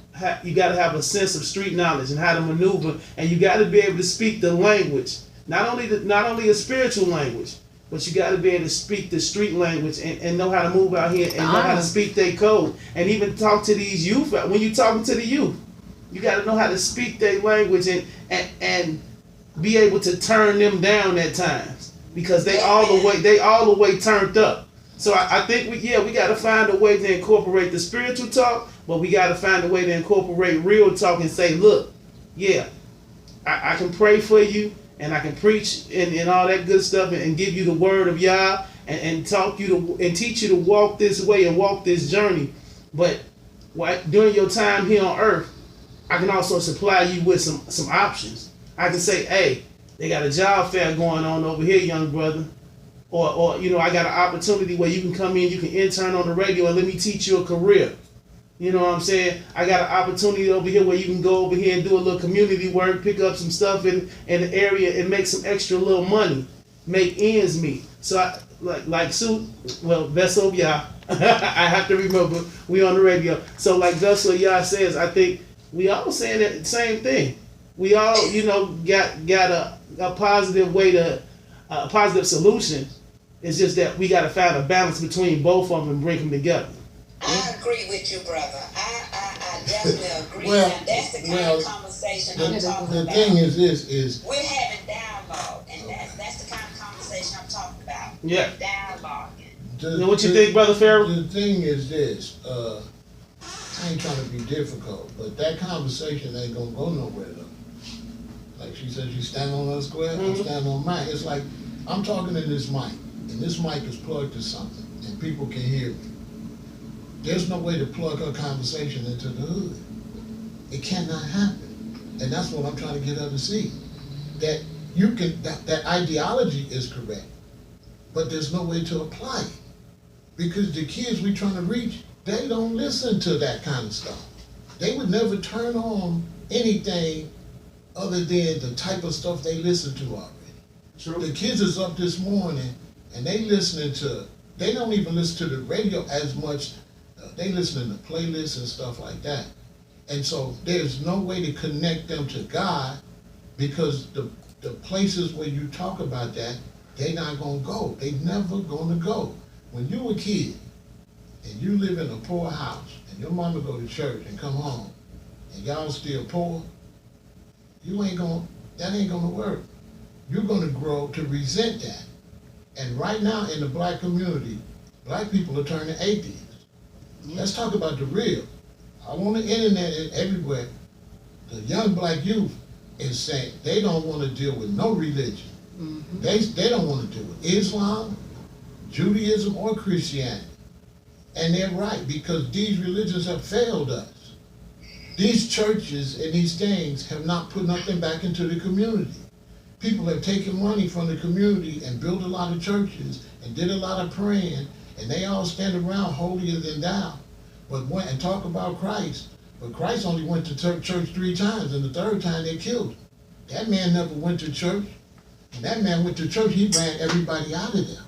you got to have a sense of street knowledge and how to maneuver, and you got to be able to speak the language, not only a spiritual language, but you got to be able to speak the street language and know how to move out here and know how to speak their code, and even talk to these youth. When you're talking to the youth, you got to know how to speak their language and be able to turn them down at times, because they all the way turned up. So I think we got to find a way to incorporate the spiritual talk, but we got to find a way to incorporate real talk and say, look, I can pray for you, and I can preach and all that good stuff, and give you the word of Yah, and talk you to and teach you to walk this way and walk this journey. But during your time here on earth, I can also supply you with some options. I can say, hey, they got a job fair going on over here, young brother. Or I got an opportunity where you can come in, you can intern on the radio, and let me teach you a career. You know what I'm saying? I got an opportunity over here where you can go over here and do a little community work, pick up some stuff in the area and make some extra little money, make ends meet. So like Sue, well, Vessel of Yah, I have to remember, we on the radio. So like Vessel of Yah says, I think we all saying that same thing. We all, got a positive way to a positive solution. It's just that we got to find a balance between both of them and bring them together. I agree with you, brother. I definitely agree. Well, Now, that's the kind of conversation I'm talking The about. thing is this is We're having dialogue, and that's the kind of conversation I'm talking about. Yeah. Dialoguing. What you think, Brother Farrell? The thing is this, I ain't trying to be difficult, but that conversation ain't gonna go nowhere though. Like she said, you stand on her square, I'm standing on mine. It's like, I'm talking in this mic, and this mic is plugged to something, and people can hear me. There's no way to plug her conversation into the hood. It cannot happen. And that's what I'm trying to get her to see. That you can, that ideology is correct, but there's no way to apply it. Because the kids we trying to reach, they don't listen to that kind of stuff. They would never turn on anything other than the type of stuff they listen to already. True. The kids is up this morning and they listening to, they don't even listen to the radio as much. They listening to playlists and stuff like that. And so there's no way to connect them to God, because the places where you talk about that, they not gonna go. They never gonna go. When you a kid and you live in a poor house and your mama go to church and come home and y'all still poor, that ain't gonna work. You're gonna grow to resent that. And right now in the black community, black people are turning atheists. Let's talk about the real. I'm on the internet and everywhere. The young black youth is saying they don't want to deal with no religion. They don't want to deal with Islam, Judaism, or Christianity. And they're right, because these religions have failed us. These churches and these things have not put nothing back into the community. People have taken money from the community and built a lot of churches and did a lot of praying, and they all stand around holier than thou, but went and talk about Christ. But Christ only went to church 3 times, and the 3rd time they killed him. That man never went to church. And that man went to church, he ran everybody out of there.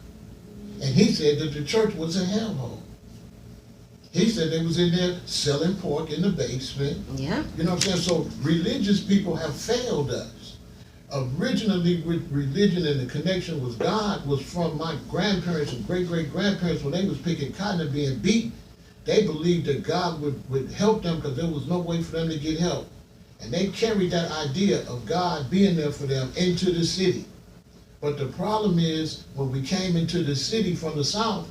And he said that the church was a hellhole. He said they was in there selling pork in the basement. Yeah. You know what I'm saying? So religious people have failed us. Originally, with religion and the connection with God was from my grandparents and great-great-grandparents when they was picking cotton and being beat. They believed that God would help them because there was no way for them to get help. And they carried that idea of God being there for them into the city. But the problem is, when we came into the city from the South,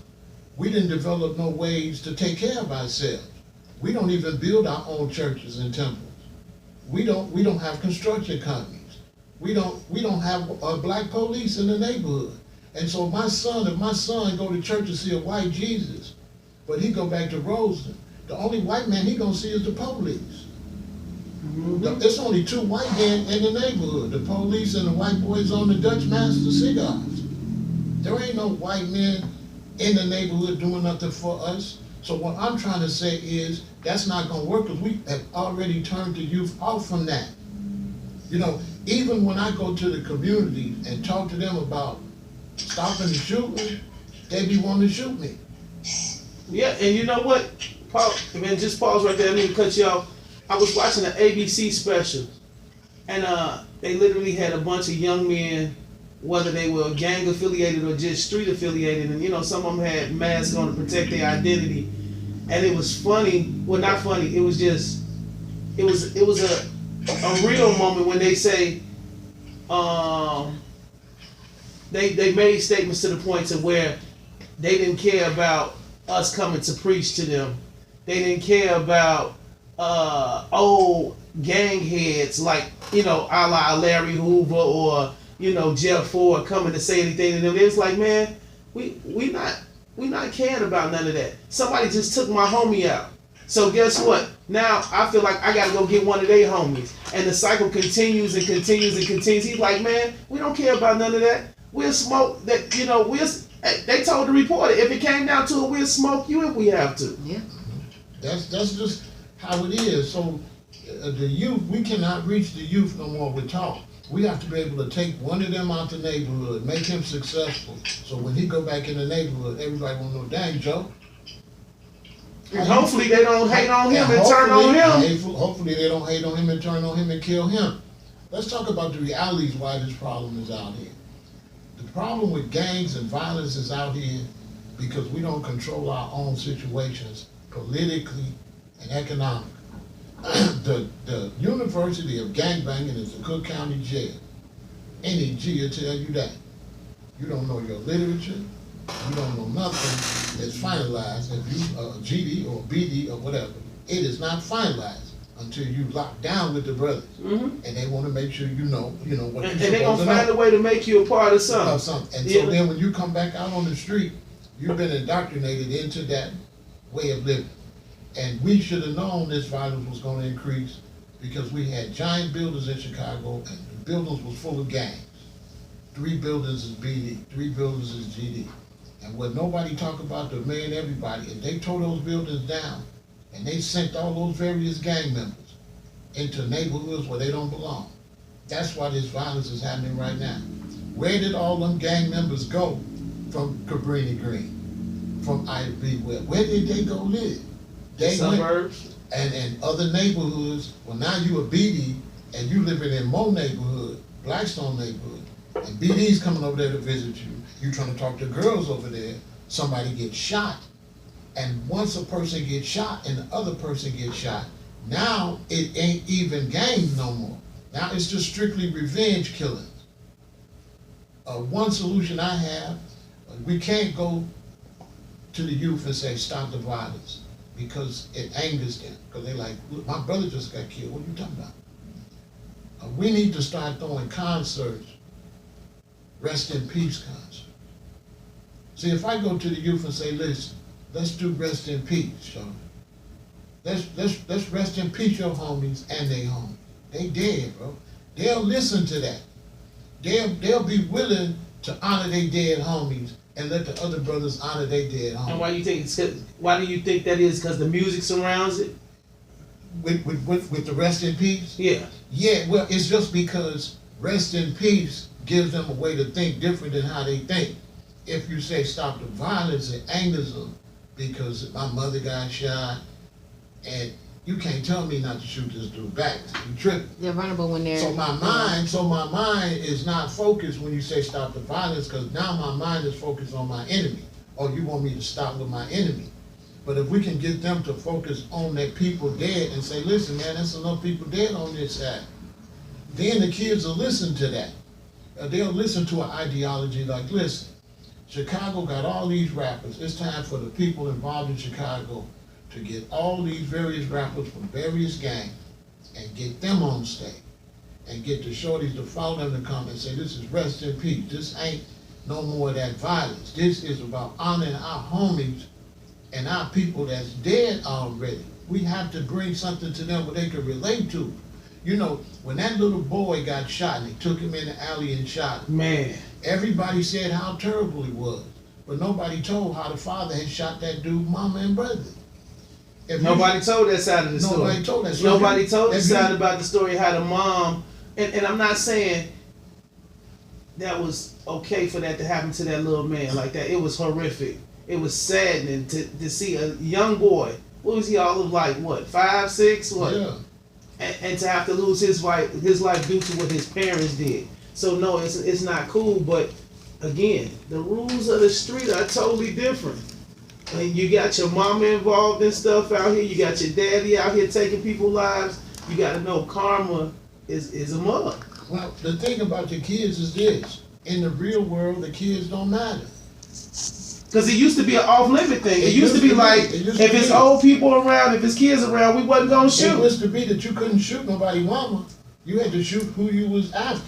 we didn't develop no ways to take care of ourselves. We don't even build our own churches and temples. We don't have construction companies. We don't have black police in the neighborhood. And so if my son go to church to see a white Jesus, but he go back to Roseland, the only white man he gonna see is the police. It's only 2 white men in the neighborhood, the police and the white boys on the Dutch Master cigars. There ain't no white men in the neighborhood doing nothing for us. So what I'm trying to say is that's not gonna work, because we have already turned the youth off from that. You know, even when I go to the community and talk to them about stopping the shooting, they be wanting to shoot me. Yeah, and you know what? Man, just pause right there. I need to cut you off. I was watching an ABC special, and they literally had a bunch of young men, whether they were gang affiliated or just street affiliated, and some of them had masks on to protect their identity. And it was funny. Well, not funny. It was just, it was a real moment when they say, they made statements to the point to where they didn't care about us coming to preach to them. They didn't care about old gang heads like, a la Larry Hoover or, Jeff Ford coming to say anything to them. It was like, man, we not caring about none of that. Somebody just took my homie out. So guess what? Now I feel like I gotta go get one of their homies. And the cycle continues and continues and continues. He's like, man, we don't care about none of that. We'll smoke that, they told the reporter, if it came down to it, we'll smoke you if we have to. Yeah. That's just how it is. So the youth, we cannot reach the youth no more with talk. We have to be able to take one of them out the neighborhood, make him successful. So when he go back in the neighborhood, everybody will know, dang, Joe, And hopefully they don't hate on him and turn on him. Hopefully they don't hate on him and turn on him and kill him. Let's talk about the realities why this problem is out here. The problem with gangs and violence is out here because we don't control our own situations politically and economically. The University of Gangbanging is the Cook County Jail. Any G will tell you that. You don't know your literature. You don't know nothing that's finalized. If you a GD or BD or whatever, it is not finalized until you lock down with the brothers, and they want to make sure you know what. And they're gonna find a way to make you a part of something. And so then when you come back out on the street, you've been indoctrinated into that way of living. And we should have known this violence was going to increase because we had giant buildings in Chicago, and the buildings was full of gangs. 3 buildings is BD, 3 buildings is GD. And what nobody talk about, the mayor and everybody, and they tore those buildings down, and they sent all those various gang members into neighborhoods where they don't belong. That's why this violence is happening right now. Where did all them gang members go from Cabrini Green, from Ivy West? Where did they go live? They Suburbs. And other neighborhoods. Well, now you a BD, and you living in Mo neighborhood, Blackstone neighborhood, and BD's coming over there to visit you. You trying to talk to girls over there, somebody gets shot. And once a person gets shot and the other person gets shot, now it ain't even gangs no more. Now it's just strictly revenge killings. One solution I have, we can't go to the youth and say, stop the violence, because it angers them. Because they're like, look, my brother just got killed, what are you talking about? We need to start throwing concerts, rest in peace concerts. See, if I go to the youth and say, listen, let's do rest in peace, so let's rest in peace your homies and they homies. They dead, bro. They'll listen to that. They'll be willing to honor their dead homies and let the other brothers honor their dead homies. And why do you think that is? Because the music surrounds it? With the rest in peace? Yeah. Yeah, well, it's just because rest in peace gives them a way to think different than how they think. If you say stop the violence, it angers them because my mother got shot, and you can't tell me not to shoot this dude back. You tripping. They're vulnerable when they're. So my mind is not focused when you say stop the violence, because now my mind is focused on my enemy. Or you want me to stop with my enemy. But if we can get them to focus on their people dead and say, listen, man, there's enough people dead on this side, then the kids will listen to that. They'll listen to an ideology like, listen, Chicago got all these rappers. It's time for the people involved in Chicago to get all these various rappers from various gangs and get them on stage and get the shorties to follow them to come and say, this is rest in peace. This ain't no more of that violence. This is about honoring our homies and our people that's dead already. We have to bring something to them where they can relate to. You know, when that little boy got shot and they took him in the alley and shot him, Man. everybody said how terrible he was, but nobody told how the father had shot that dude, mama and brother. Nobody told that side of the story. Nobody told that story. Nobody told the side about the story how the mom, and I'm not saying that was okay for that to happen to that little man like that. It was horrific. It was saddening to see a young boy. What was he all of, like, what, 5, 6, what? Yeah. And to have to lose his life due to what his parents did. So no, it's not cool. But again, the rules of the street are totally different. And you got your mama involved in stuff out here. You got your daddy out here taking people's lives. You got to know karma is a mug. Well, the thing about the kids is this: in the real world, the kids don't matter. Because it used to be an off-limit thing. It used to be like, if it's old people around, if it's kids around, we wasn't going to shoot. It used to be that you couldn't shoot nobody mama. You had to shoot who you was after.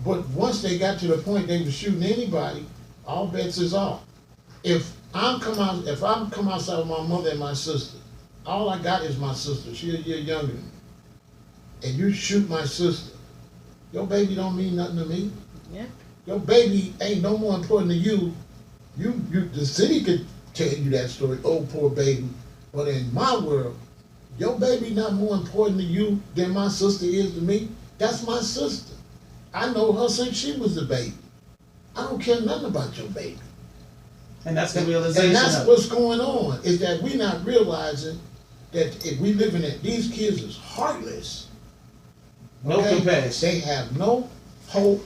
But once they got to the point they was shooting anybody, all bets is off. If I'm come outside with my mother and my sister, all I got is my sister. She a year younger than me. And you shoot my sister, your baby don't mean nothing to me. Yeah. Your baby ain't no more important to you. The city could tell you that story, oh, poor baby. But in my world, your baby not more important to you than my sister is to me. That's my sister. I know her since she was a baby. I don't care nothing about your baby. And that's the realization. And that's what's going on, is that we're not realizing that if we living in, these kids is heartless. No compassion. They have no hope,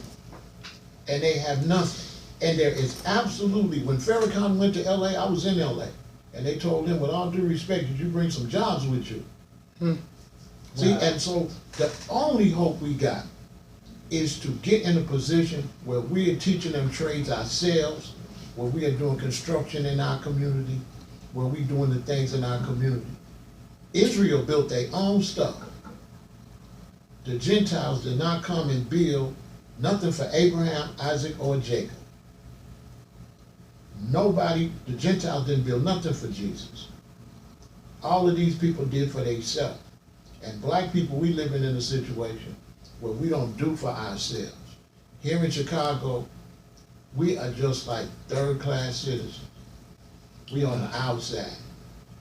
and they have nothing. And there is absolutely, when Farrakhan went to LA, I was in LA, and they told him, with all due respect, did you bring some jobs with you? See, Wow. and so the only hope we got is to get in a position where we are teaching them trades ourselves, where we are doing construction in our community, where we doing the things in our community. Israel built their own stuff. The Gentiles did not come and build nothing for Abraham, Isaac, or Jacob. Nobody, the Gentiles didn't build nothing for Jesus. All of these people did for themselves. And black people, we living in a situation where we don't do for ourselves. Here in Chicago, we are just like third-class citizens. We on the outside.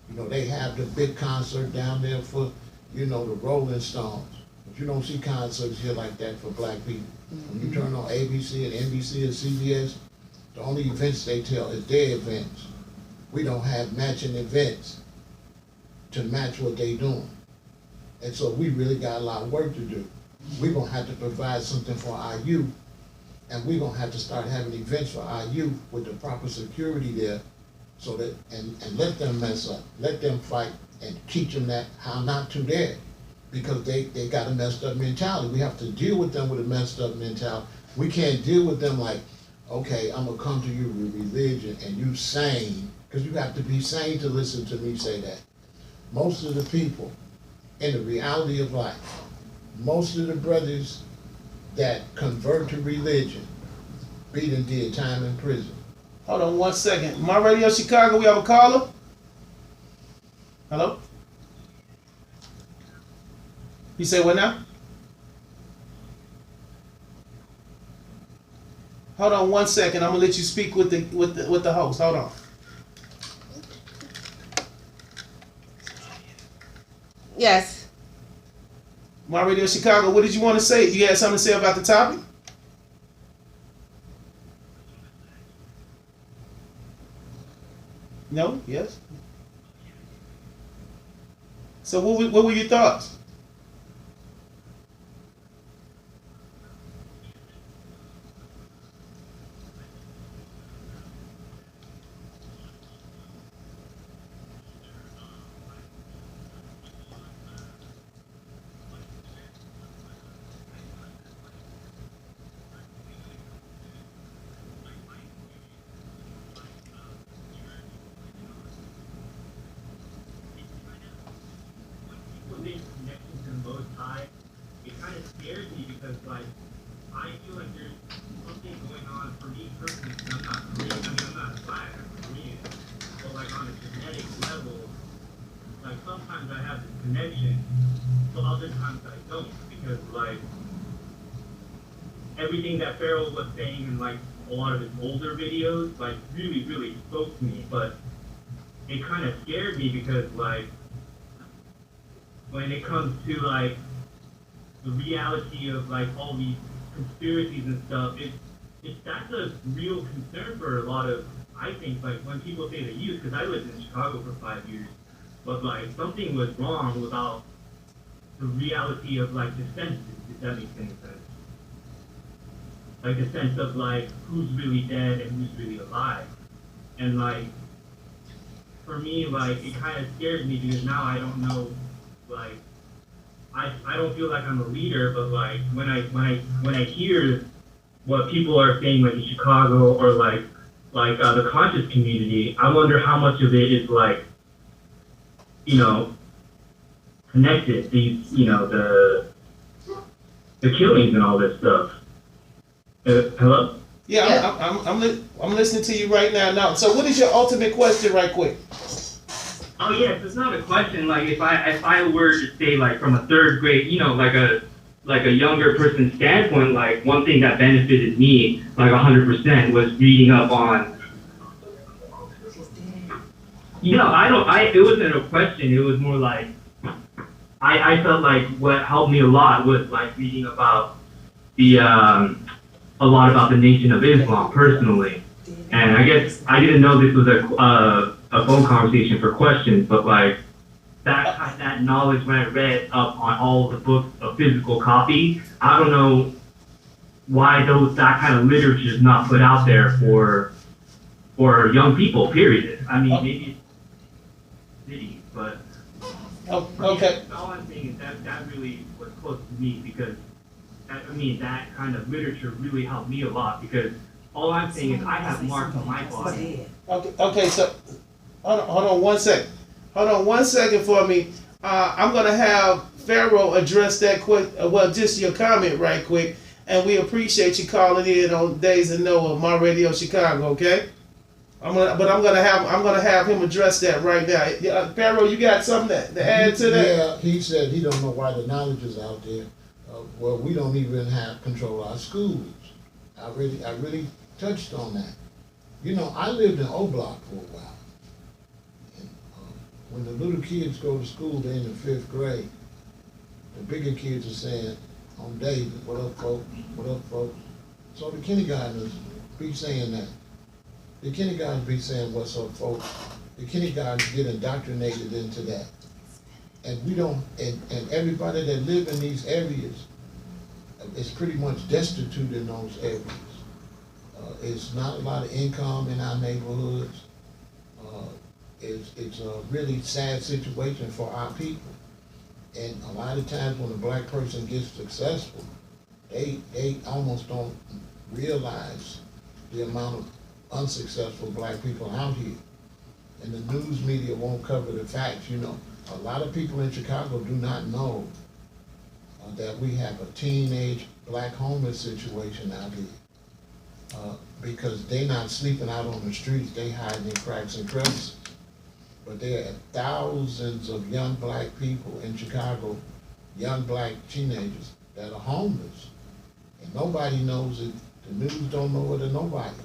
You know, they have the big concert down there for, you know, the Rolling Stones. But you don't see concerts here like that for black people. When you turn on ABC and NBC and CBS, the only events they tell is their events. We don't have matching events to match what they doing. And so we really got a lot of work to do. We're gonna have to provide something for our youth, and we're gonna have to start having events for our youth with the proper security there, so that, and let them mess up, let them fight, and teach them that how not to there, because they got a messed up mentality. We have to deal with them with a messed up mentality. We can't deal with them like, okay, I'm gonna come to you with religion and you sane, because you have to be sane to listen to me say that. Most of the people in the reality of life, most of the brothers that convert to religion, beat and did time in prison. Hold on 1 second. My Radio Chicago, we have a caller. Hello? You say what now? Hold on 1 second. I'm gonna let you speak with the host. Hold on. Yes. My Radio Chicago, what did you want to say? You had something to say about the topic? No? Yes? So what were your thoughts? It kind of scares me because, like, I feel like there's something going on for me personally. I'm not Korean. I mean, I'm not black. I'm Korean. But, like, on a genetic level, like, sometimes I have this connection, but other times I don't. Because, like, everything that Pharaoh was saying in, like, a lot of his older videos, like, really, really spoke to me. But it kind of scared me because, like, when it comes to, like, the reality of, like, all these conspiracies and stuff, that's a real concern for a lot of, I think, like, when people say the youth, because I lived in Chicago for 5 years, but, like, something was wrong about the reality of, like, the census, if that makes any sense. Like, the sense of, like, who's really dead and who's really alive. And, like, for me, like, it kind of scares me because now I don't know, like, I don't feel like I'm a leader, but like when I hear what people are saying, like in Chicago or like the conscious community, I wonder how much of it is like, you know, connected. These, you know, the killings and all this stuff. Hello? Yeah, I'm listening to you right now. Now, so what is your ultimate question, right quick? Oh yes, it's not a question. Like if I were to say like from a third grade, you know, like a younger person's standpoint, like one thing that benefited me like 100% was reading up on. You know, it wasn't a question. It was more like I felt like what helped me a lot was like reading about a lot about the Nation of Islam personally, And I guess I didn't know this was a phone conversation for questions, but like that knowledge when I read up on all the books, a physical copy, I don't know why that kind of literature is not put out there for young people. Period. I mean, maybe it's cities, but Okay. all I'm saying is that really was close to me because that kind of literature really helped me a lot because all I'm saying is I have marks on my body. Okay. So hold on 1 second. Hold on 1 second for me. I'm gonna have Pharaoh address that quick. Well, just your comment right quick, and we appreciate you calling in on Days of Noah, My Radio Chicago. Okay. I'm gonna have him address that right now. Pharaoh, you got something to add to that? Yeah, he said he don't know why the knowledge is out there. Well, we don't even have control our schools. I really touched on that. You know, I lived in O Block for a while. And, when the little kids go to school, they're in the 5th grade. The bigger kids are saying, on David, what up, folks? What up, folks? So the kindergartners be saying that. The kindergartners be saying, what's up, folks? The kindergartners get indoctrinated into that. And we don't, and everybody that live in these areas is pretty much destitute in those areas. It's not a lot of income in our neighborhoods. It's a really sad situation for our people. And a lot of times when a black person gets successful, they almost don't realize the amount of unsuccessful black people out here. And the news media won't cover the facts. You know, a lot of people in Chicago do not know that we have a teenage black homeless situation out here. Because they're not sleeping out on the streets, they hiding in cracks and crevices. But there are thousands of young black people in Chicago, young black teenagers that are homeless. And nobody knows it, the news don't know it, or nobody.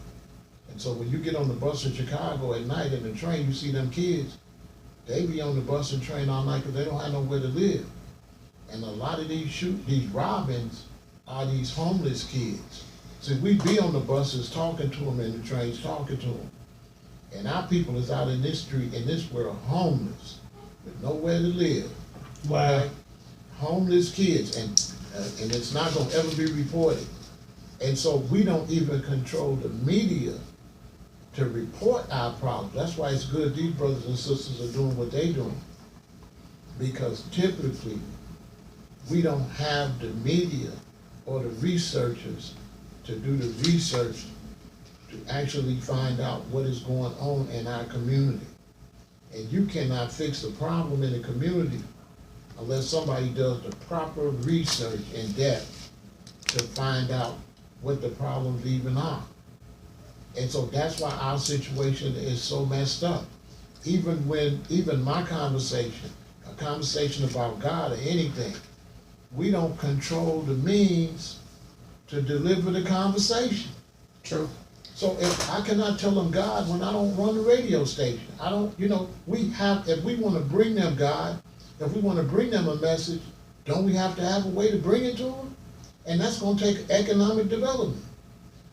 And so when you get on the bus in Chicago at night and the train, you see them kids, they be on the bus and train all night because they don't have nowhere to live. And a lot of these robbings are these homeless kids. So we be on the buses talking to them and the trains talking to them. And our people is out in this street, in this world, homeless, with nowhere to live. Wow. Right? Homeless kids, and it's not gonna ever be reported. And so we don't even control the media to report our problems. That's why it's good these brothers and sisters are doing what they're doing. Because typically, we don't have the media or the researchers to do the research to actually find out what is going on in our community. And you cannot fix the problem in the community unless somebody does the proper research in depth to find out what the problems even are. And so that's why our situation is so messed up. Even my conversation, a conversation about God or anything, we don't control the means to deliver the conversation. True. So if I cannot tell them God when I don't run the radio station, I don't, if we want to bring them God, if we want to bring them a message, don't we have to have a way to bring it to them? And that's going to take economic development.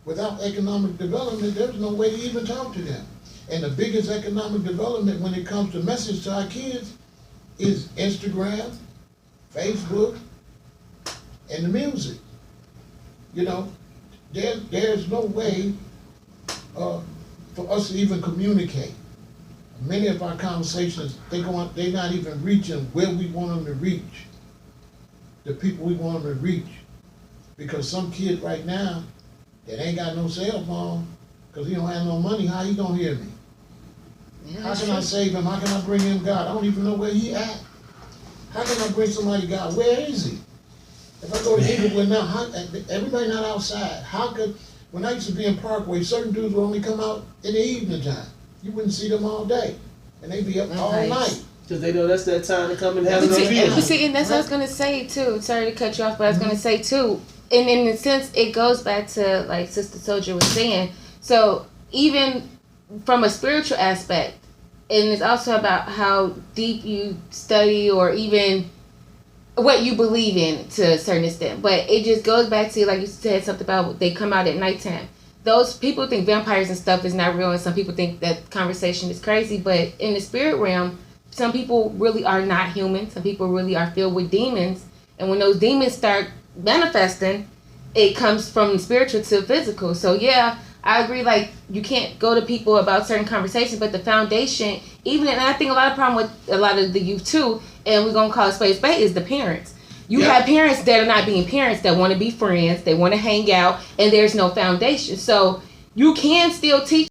Without economic development, there's no way to even talk to them. And the biggest economic development when it comes to message to our kids is Instagram, Facebook, and the music. You know, there's no way for us to even communicate. Many of our conversations, they're not even reaching where we want them to reach, the people we want them to reach. Because some kid right now that ain't got no cell phone, because he don't have no money, how he gonna hear me? Yeah, How can I save him? How can I bring him God? I don't even know where he at. How can I bring somebody God? Where is he? If I go to Inglewood now, everybody not outside. How could, when I used to be in Parkway, certain dudes would only come out in the evening time. You wouldn't see them all day. And they'd be up all night. Because they know that's that time to come and have But no see, feeling. and that's what I was gonna say too. Sorry to cut you off, but I was gonna say too. And in a sense, it goes back to like Sister Soldier was saying. So even from a spiritual aspect, and it's also about how deep you study or even what you believe in to a certain extent. But it just goes back to, like you said, something about they come out at nighttime. those people think vampires and stuff is not real, and some people think that conversation is crazy. But in the spirit realm, some people really are not human. Some people really are filled with demons, and when those demons start manifesting, it comes from spiritual to physical. So yeah, I agree. Like, you can't go to people about certain conversations, but the foundation, even, and I think a lot of problem with a lot of the youth too, and we're gonna call it spade, is the parents. You have parents that are not being parents, that want to be friends, they want to hang out, and there's no foundation. So you can still teach